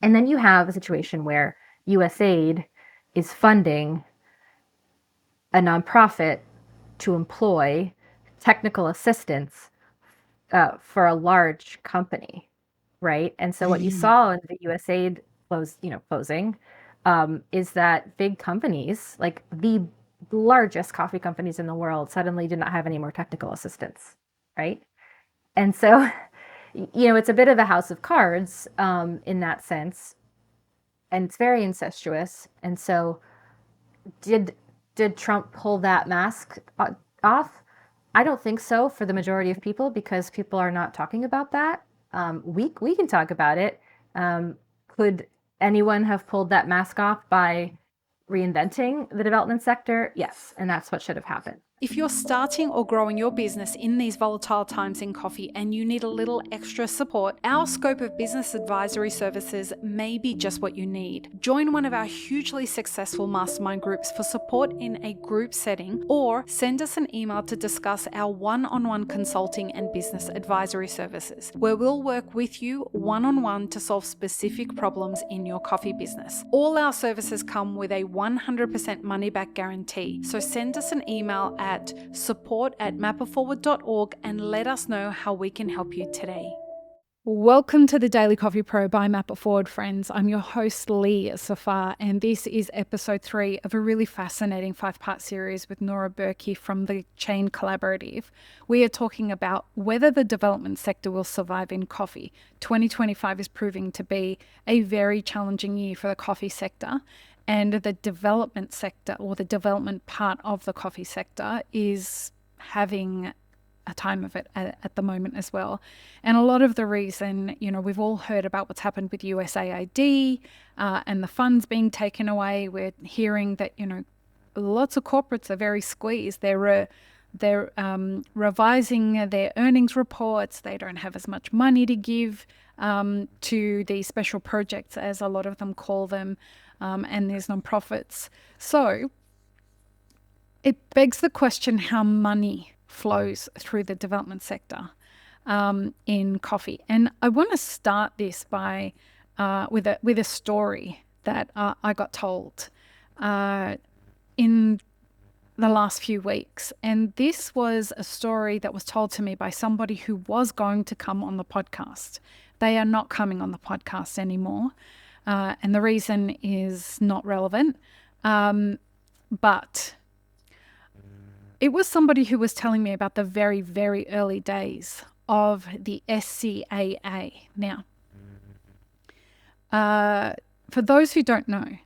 And then you have a situation where USAID is funding a nonprofit to employ technical assistants for a large company, right? And so what you saw in the USAID closing, is that big companies, like the largest coffee companies in the world, suddenly did not have any more technical assistants, right? And so, it's a bit of a house of cards in that sense, and it's very incestuous. And so, did did Trump pull that mask off? I don't think so for the majority of people because people are not talking about that. We can talk about it. Could anyone have pulled that mask off by reinventing the development sector? Yes, and that's what should have happened. If you're starting or growing your business in these volatile times in coffee and you need a little extra support, our scope of business advisory services may be just what you need. Join one of our hugely successful mastermind groups for support in a group setting, or send us an email to discuss our one-on-one consulting and business advisory services, where we'll work with you one-on-one to solve specific problems in your coffee business. All our services come with a 100% money-back guarantee, so send us an email at support@mapperforward.org and let us know how we can help you today. Welcome to the Daily Coffee Pro by Map It Forward, friends. I'm your host, Lee Safar, and this is episode 3 of a really fascinating 5-part series with Nora Burkey from the Chain Collaborative. We are talking about whether the development sector will survive in coffee. 2025 is proving to be a very challenging year for the coffee sector, and the development sector, or the development part of the coffee sector, is having a time of it at the moment as well. And a lot of the reason, we've all heard about what's happened with USAID and the funds being taken away. We're hearing that, lots of corporates are very squeezed. They're revising their earnings reports. They don't have as much money to give to these special projects, as a lot of them call them, and there's nonprofits. So it begs the question how money flows through the development sector in coffee. And I want to start this by with a story that I got told in the last few weeks. And this was a story that was told to me by somebody who was going to come on the podcast. They are not coming on the podcast anymore. And the reason is not relevant. But it was somebody who was telling me about the very, very early days of the SCAA. Now, for those who don't know,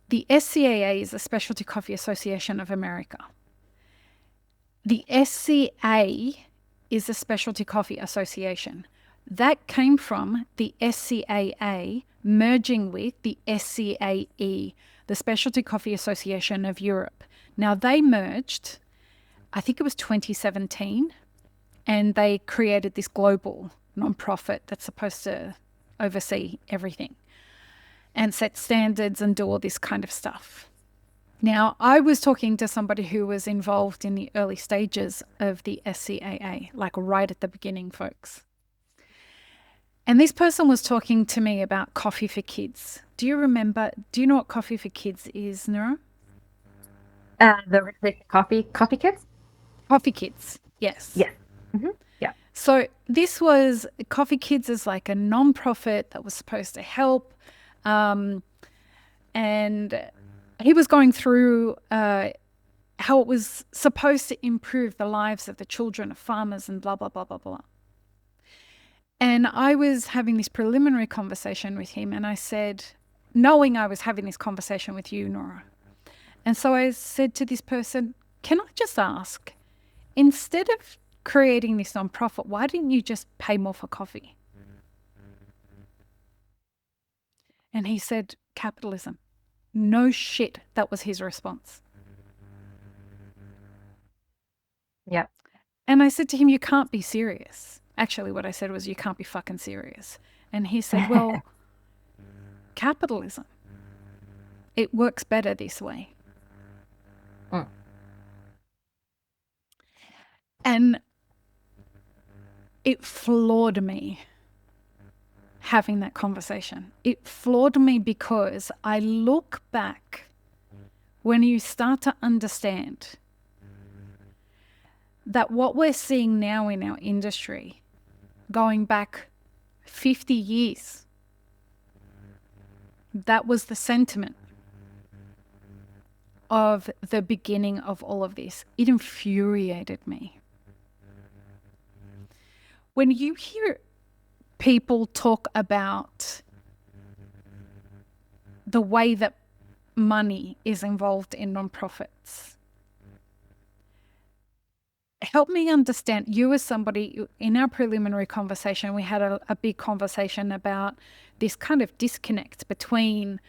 the SCAA is the Specialty Coffee Association of America. The SCA is the Specialty Coffee Association. That came from the SCAA merging with the SCAE, the Specialty Coffee Association of Europe. Now, they merged, I think it was 2017, and they created this global nonprofit that's supposed to oversee everything and set standards and do all this kind of stuff. Now, I was talking to somebody who was involved in the early stages of the SCAA, like right at the beginning, folks. And this person was talking to me about Coffee for Kids. Do you know what Coffee for Kids is, Nora? The coffee kids? Coffee Kids, yes. Yes. Mm-hmm. Yeah. So this was, Coffee Kids is like a non-profit that was supposed to help. And he was going through how it was supposed to improve the lives of the children of farmers and blah, blah, blah, blah, blah. And I was having this preliminary conversation with him, and I said, knowing I was having this conversation with you, Nora. And so I said to this person, can I just ask, instead of creating this nonprofit, why didn't you just pay more for coffee? And he said, capitalism. No shit, that was his response. Yeah. And I said to him, you can't be serious. Actually, what I said was, you can't be fucking serious. And he said, well, capitalism, it works better this way. Mm. And it floored me having that conversation. It floored me because I look back when you start to understand that what we're seeing now in our industry, going back 50 years, that was the sentiment of the beginning of all of this. It infuriated me. When you hear people talk about the way that money is involved in nonprofits, help me understand, you as somebody, in our preliminary conversation, we had a big conversation about this kind of disconnect between,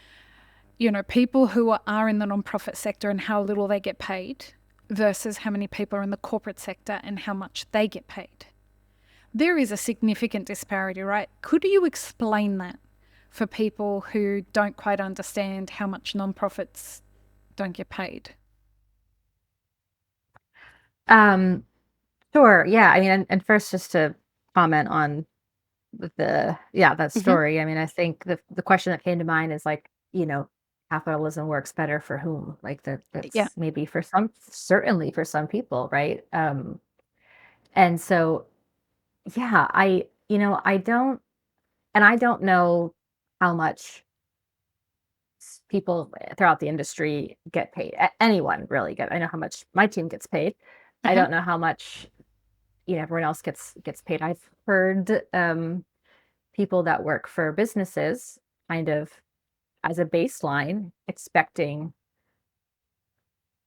you know, people who are in the nonprofit sector and how little they get paid versus how many people are in the corporate sector and how much they get paid. There is a significant disparity, right? Could you explain that for people who don't quite understand how much nonprofits don't get paid? Sure. Yeah. I mean, and first, just to comment on that story. I mean, I think the question that came to mind is like, capitalism works better for whom? Like Yeah. that's maybe for some, certainly for some people, right? And so, yeah, I don't know how much people throughout the industry get paid. Anyone really get. I know how much my team gets paid. I don't know how much everyone else gets paid. I've heard people that work for businesses kind of as a baseline expecting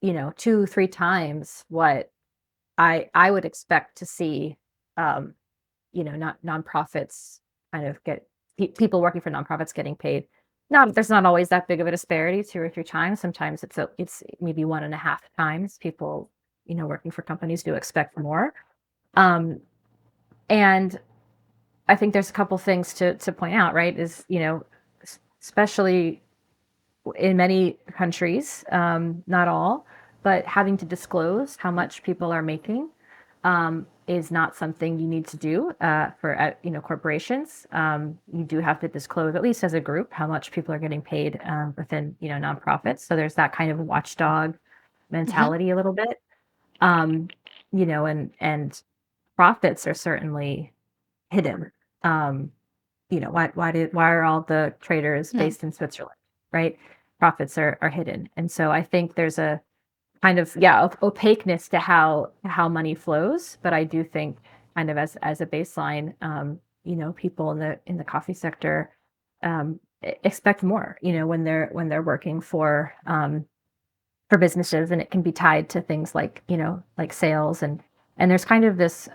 2-3 times what I would expect to see not nonprofits kind of get people working for nonprofits getting paid. Not There's not always that big of a disparity, 2 or 3 times. Sometimes it's maybe 1.5 times people working for companies do expect more. um and I think there's a couple things to point out, right? Is, especially in many countries, not all, but having to disclose how much people are making is not something you need to do for corporations. You do have to disclose, at least as a group, how much people are getting paid within nonprofits. So there's that kind of watchdog mentality a little bit, um, and profits are certainly hidden. Um, why are all the traders based in Switzerland, right? Profits are hidden. And so I think there's a kind of, opaqueness to how money flows. But I do think kind of as a baseline, people in the coffee sector expect more, when they're working for businesses, and it can be tied to things like, like sales, and there's kind of this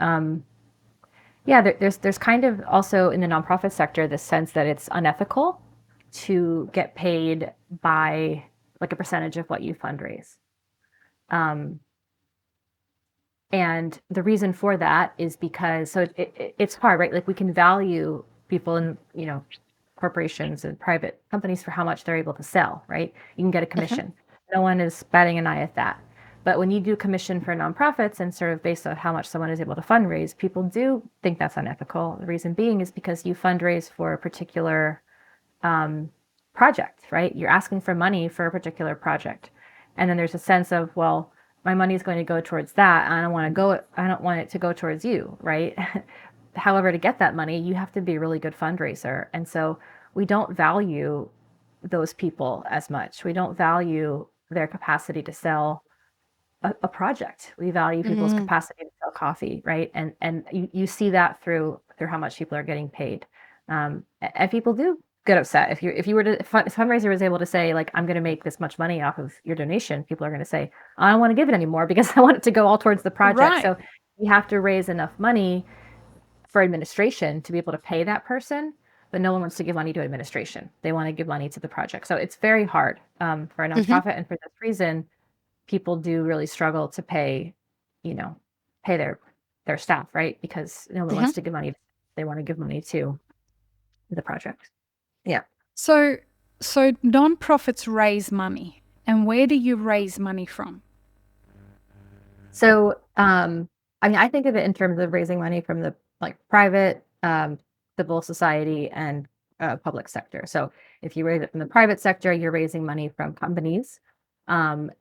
there's kind of also in the nonprofit sector this sense that it's unethical to get paid by like a percentage of what you fundraise. Um, and the reason for that is because it's hard, right? Like we can value people in corporations and private companies for how much they're able to sell, right? You can get a commission. No one is batting an eye at that. But when you do commission for nonprofits and sort of based on how much someone is able to fundraise, people do think that's unethical. The reason being is because you fundraise for a particular project, right? You're asking for money for a particular project. And then there's a sense of, well, my money is going to go towards that. I don't want it to go towards you, right? However, to get that money, you have to be a really good fundraiser. And so we don't value those people as much. We don't value their capacity to sell a project. We value people's capacity to sell coffee, right? And you see that through how much people are getting paid. And people do get upset if you were to if a fundraiser was able to say, like, I'm going to make this much money off of your donation. People are going to say, I don't want to give it anymore because I want it to go all towards the project. Right. So you have to raise enough money for administration to be able to pay that person, but no one wants to give money to administration. They want to give money to the project. So it's very hard for a nonprofit, and for this reason, people do really struggle to pay their staff, right? Because no one wants to give money. They want to give money to the project. Yeah. So nonprofits raise money, and where do you raise money from? So, I mean, I think of it in terms of raising money from the private, civil society and public sector. So if you raise it from the private sector, you're raising money from companies.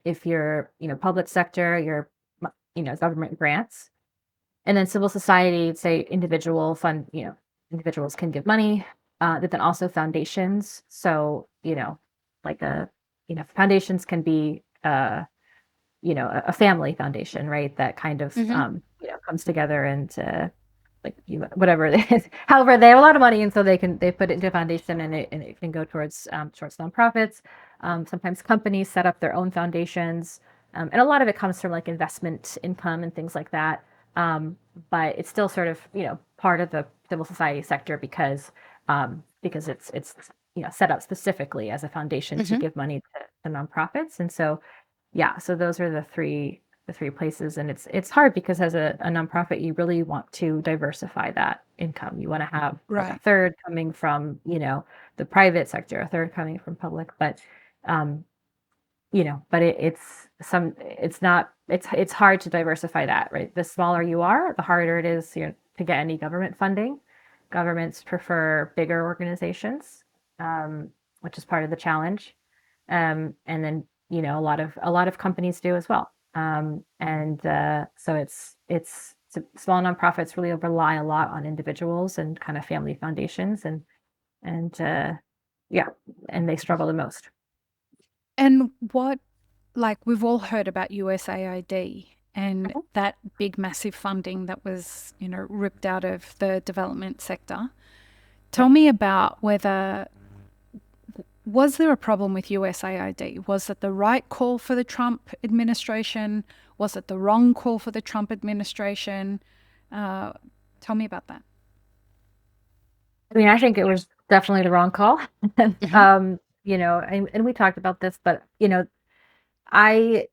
If you're, public sector, you're, government grants. And then civil society, say individuals can give money, but then also foundations. So, like foundations can be, a family foundation, right? That kind of, comes together and, like whatever it is. However, they have a lot of money, and so they put it into a foundation, and it can go towards nonprofits. Sometimes companies set up their own foundations, and a lot of it comes from like investment income and things like that. But it's still sort of part of the civil society sector because it's set up specifically as a foundation to give money to nonprofits, and so yeah, so those are the three places, and it's hard because as a nonprofit, you really want to diversify that income. You want to have like a Right. third coming from the private sector, a third coming from public, but um, but it's hard to diversify that, right? The smaller you are, the harder it is to get any government funding. Governments prefer bigger organizations, which is part of the challenge. And then a lot of companies do as well. And so small nonprofits really rely a lot on individuals and kind of family foundations, and yeah, and they struggle the most. And we've all heard about USAID and that big, massive funding that was, ripped out of the development sector. Tell me about was there a problem with USAID? Was it the right call for the Trump administration? Was it the wrong call for the Trump administration? Tell me about that. I mean, I think it was definitely the wrong call. And we talked about this, but I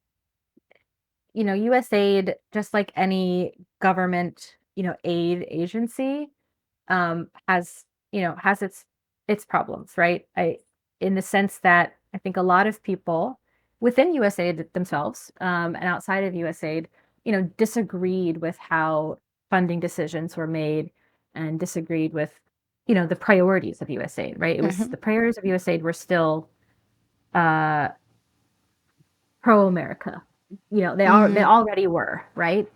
USAID, just like any government, aid agency, has its problems, right? In the sense that I think a lot of people within USAID themselves, and outside of USAID, disagreed with how funding decisions were made and disagreed with, the priorities of USAID, right? It was the priorities of USAID were still uh, pro-America. They already were, right?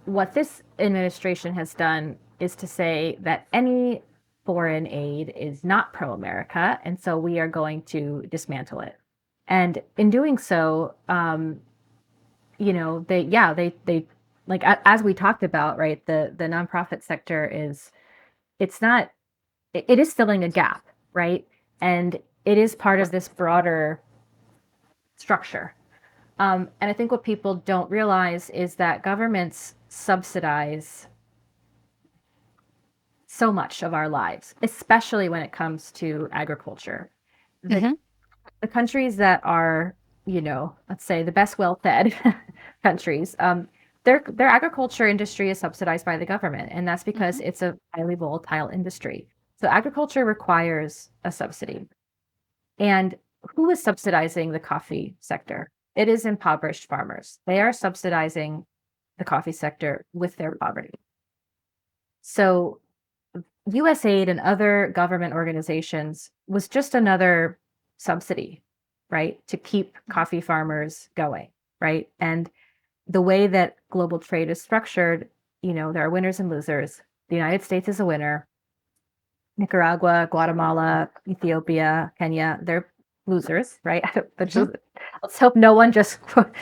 What this administration has done is to say that any foreign aid is not pro-America, and so we are going to dismantle it. And in doing so, they like as we talked about, right? The nonprofit sector it is filling a gap, right? And it is part of this broader structure. And I think what people don't realize is that governments subsidize so much of our lives, especially when it comes to agriculture. The countries that are, let's say the best well-fed countries, their agriculture industry is subsidized by the government, and that's because it's a highly volatile industry. So agriculture requires a subsidy. And who is subsidizing the coffee sector? It is impoverished farmers. They are subsidizing the coffee sector with their poverty. So USAID and other government organizations was just another subsidy, right, to keep coffee farmers going, right? And the way that global trade is structured, there are winners and losers. The United States is a winner. Nicaragua, Guatemala, Ethiopia, Kenya, they're losers, right? Let's hope no one just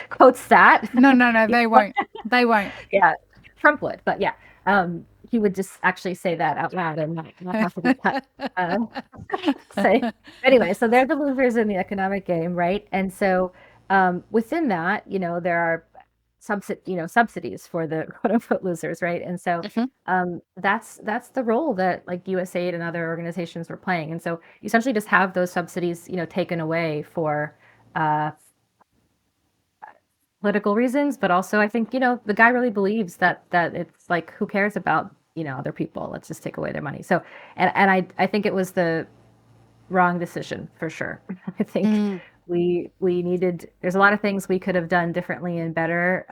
quotes that. No, they won't. They won't. Yeah, Trump would, but yeah, he would just actually say that out loud and not have to be cut. Say anyway, so they're the losers in the economic game, right? And so within that, there are subsidies for the quote unquote losers, right? And so that's the role that like USAID and other organizations were playing. And so you essentially just have those subsidies, taken away for political reasons, but also I think the guy really believes that it's like, who cares about other people? Let's just take away their money. So and I think it was the wrong decision for sure. I think we needed, there's a lot of things we could have done differently and better,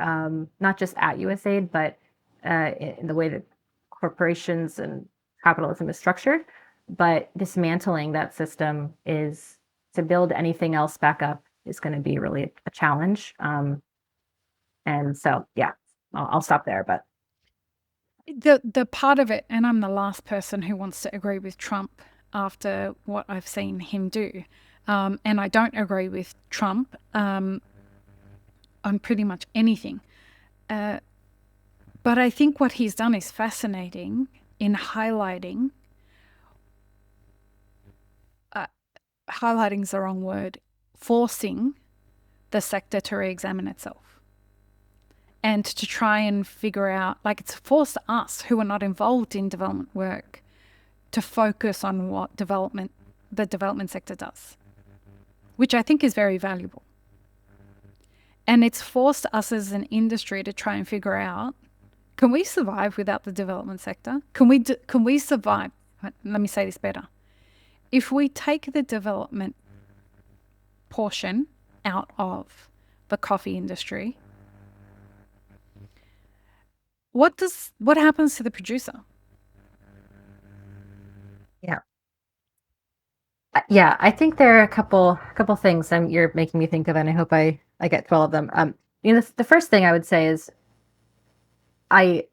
not just at USAID, but in the way that corporations and capitalism is structured. but dismantling that system is to build anything else back up is going to be really a challenge. And so, yeah, I'll stop there. But The part of it, and I'm the last person who wants to agree with Trump after what I've seen him do. And I don't agree with Trump on pretty much anything. But I think what he's done is fascinating in highlighting is the wrong word, forcing the sector to re-examine itself and to try and figure out, like, it's forced us who are not involved in development work to focus on what the development sector does, which I think is very valuable. And it's forced us as an industry to try and figure out, can we survive without the development sector? Can we survive? Let me say this better. If we take the development portion out of the coffee industry, what happens to the producer? Yeah, I think there are a couple things you're making me think of, and I hope I get to all of them. The first thing I would say is I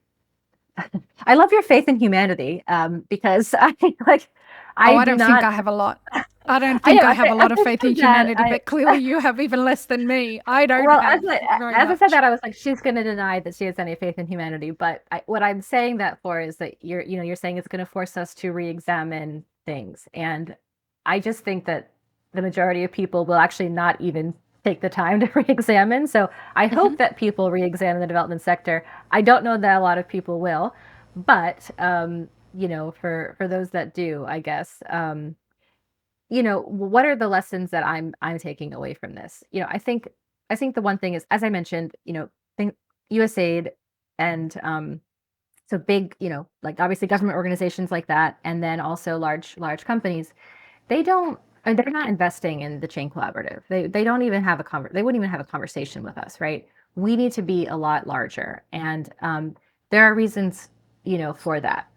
I love your faith in humanity, because I like I I do don't not. think I have a lot. I don't think I have a lot of faith in humanity, but clearly you have even less than me. I don't Well, have very much. I said that, I was like, she's going to deny that she has any faith in humanity. But what I'm saying that for is that you're saying it's going to force us to re-examine things, and I just think that the majority of people will actually not even take the time to re-examine. So I hope that people re-examine the development sector. I don't know that a lot of people will, but for those that do, I guess. What are the lessons that I'm taking away from this? I think the one thing is, as I mentioned, think USAID and so big, like obviously government organizations like that, and then also large companies, they don't, and they're not investing in the Chain Collaborative. They don't even have they wouldn't even have a conversation with us, right? We need to be a lot larger, and there are reasons, for that.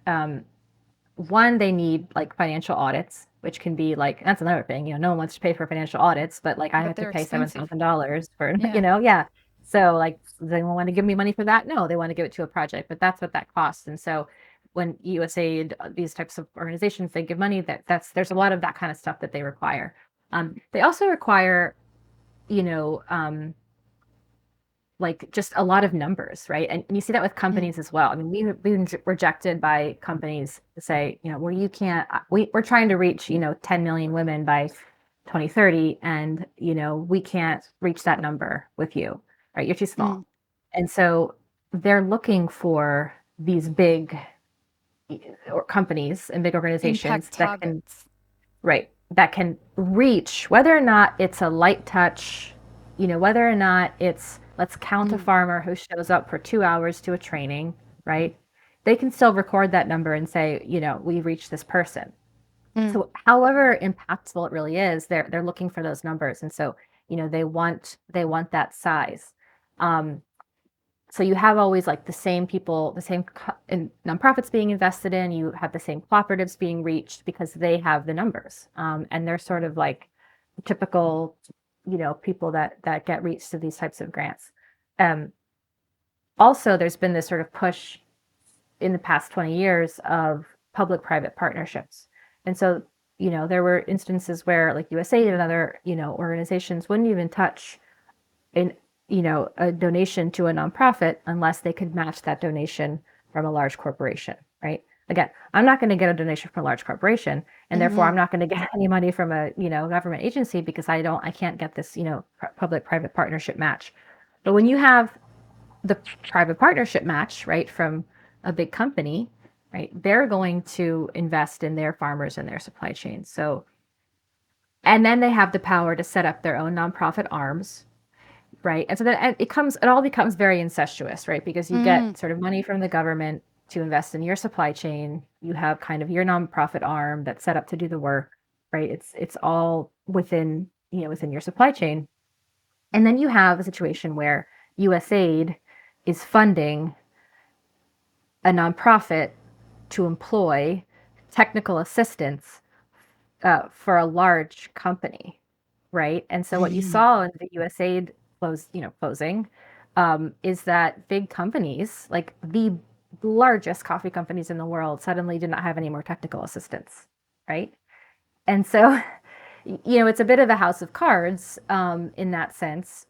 One, they need like financial audits, which can be like, that's another thing, no one wants to pay for financial audits, but like I have to they're pay expensive. $7,000 for, Yeah. yeah. So like, they don't want to give me money for that. No, they want to give it to a project, but that's what that costs. And so when USAID, these types of organizations, they give money, there's a lot of that kind of stuff that they require. They also require, you know, like just a lot of numbers, right? And you see that with companies as well. I mean, we've been rejected by companies to say, well, you can't, we're trying to reach, 10 million women by 2030, and, we can't reach that number with you, right? You're too small. And so they're looking for these big companies and big organizations Impact targets. that can reach, whether or not it's a light touch, whether or not it's, let's count a farmer who shows up for 2 hours to a training, right? They can still record that number and say, we reached this person. So however impactful it really is, they're looking for those numbers. And so, they want that size. So you have always like the same people, the same nonprofits being invested in, you have the same cooperatives being reached because they have the numbers. And they're sort of like typical, people that get reached to these types of grants. Also, there's been this sort of push in the past 20 years of public-private partnerships. And so, there were instances where like USAID and other, organizations wouldn't even touch a donation to a nonprofit unless they could match that donation from a large corporation, right? Again, I'm not going to get a donation from a large corporation, and therefore I'm not going to get any money from a, government agency because I can't get this, public-private partnership match. But when you have the private partnership match, right, from a big company, right, they're going to invest in their farmers and their supply chain. So, and then they have the power to set up their own nonprofit arms, right? And so then it all becomes very incestuous, right? Because you get sort of money from the government to invest in your supply chain. You have kind of your nonprofit arm that's set up to do the work, right? It's all within, within your supply chain. And then you have a situation where USAID is funding a nonprofit to employ technical assistance for a large company, right? And so what you saw in the USAID closing is that big companies, like the largest coffee companies in the world, suddenly did not have any more technical assistance, right? And so, it's a bit of a house of cards in that sense,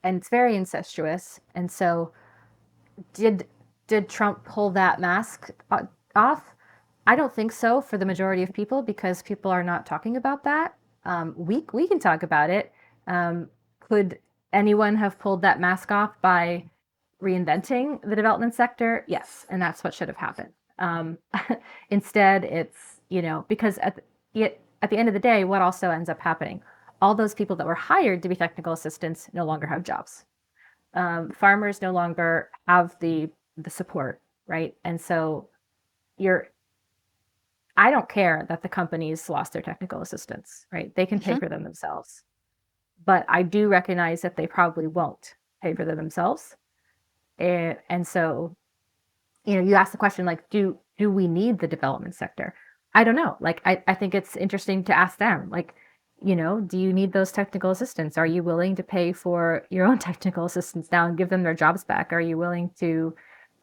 and it's very incestuous. And so, did Trump pull that mask off? I don't think so for the majority of people, because people are not talking about that. We can talk about it. Could anyone have pulled that mask off by reinventing the development sector? Yes, and that's what should have happened. Instead, it's because at the end of the day, what also ends up happening? All those people that were hired to be technical assistants no longer have jobs. Farmers no longer have the support, right? And so I don't care that the companies lost their technical assistants, right? They can pay for them themselves. But I do recognize that they probably won't pay for them themselves. And so, you ask the question, like, do we need the development sector? I don't know. Like, I think it's interesting to ask them, like, do you need those technical assistants? Are you willing to pay for your own technical assistants now and give them their jobs back? Are you willing to,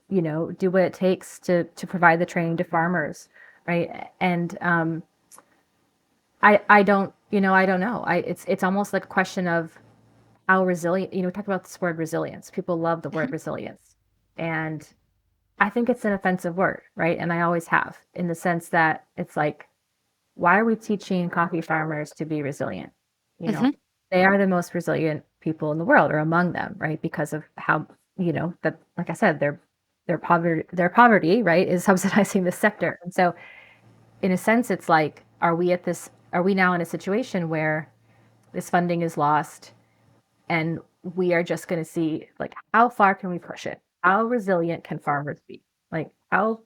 do what it takes to provide the training to farmers, right? And I don't know. It's almost like a question of how resilient. We talk about this word resilience. People love the word resilience, and I think it's an offensive word, right? And I always have, in the sense that it's like, why are we teaching coffee farmers to be resilient? They are the most resilient people in the world, or among them, right? Because of how, that, like I said, their poverty, right, is subsidizing the sector. And so, in a sense, it's like, are we now in a situation where this funding is lost, and we are just going to see, like, how far can we push it? How resilient can farmers be? Like, how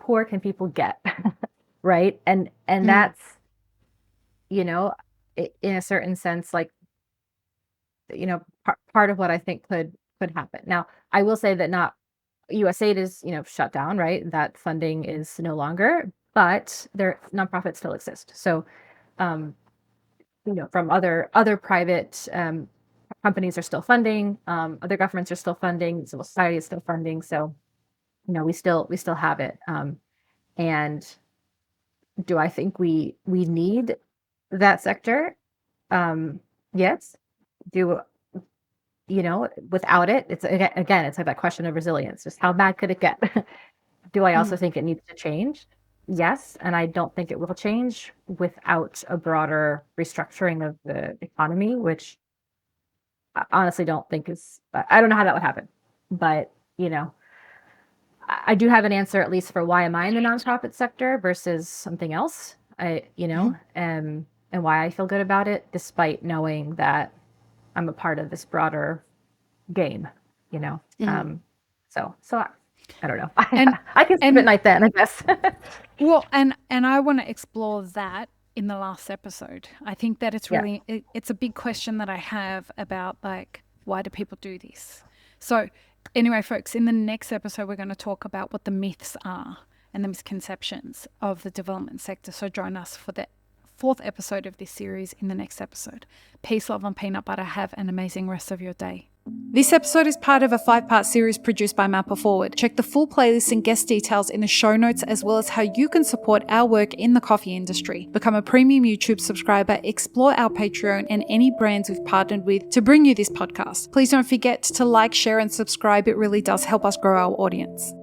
poor can people get? Right. And that's, in a certain sense, like, part of what I think could happen. Now, I will say that not USAID is, shut down, right? That funding is no longer, but their nonprofits still exist. So, from other private companies are still funding, other governments are still funding, civil society is still funding. So, we still have it. And do I think we need that sector? Yes. Without it, it's again, it's like that question of resilience. Just how bad could it get? Do I also think it needs to change? Yes. And I don't think it will change without a broader restructuring of the economy, which I honestly don't think I don't know how that would happen. But, I do have an answer, at least, for why am I in the nonprofit sector versus something else. And why I feel good about it, despite knowing that I'm a part of this broader game, So I don't know. And I can sleep at night then, I guess. Well, and I want to explore that in the last episode. I think that it's really it's a big question that I have about, like, why do people do this? So anyway, folks, in the next episode, we're going to talk about what the myths are and the misconceptions of the development sector. So join us for the 4th episode of this series in the next episode. Peace, love, and peanut butter. Have an amazing rest of your day. This episode is part of a 5-part series produced by Mapper Forward. Check the full playlist and guest details in the show notes, as well as how you can support our work in the coffee industry. Become a premium YouTube subscriber, explore our Patreon and any brands we've partnered with to bring you this podcast. Please don't forget to like, share, and subscribe. It really does help us grow our audience.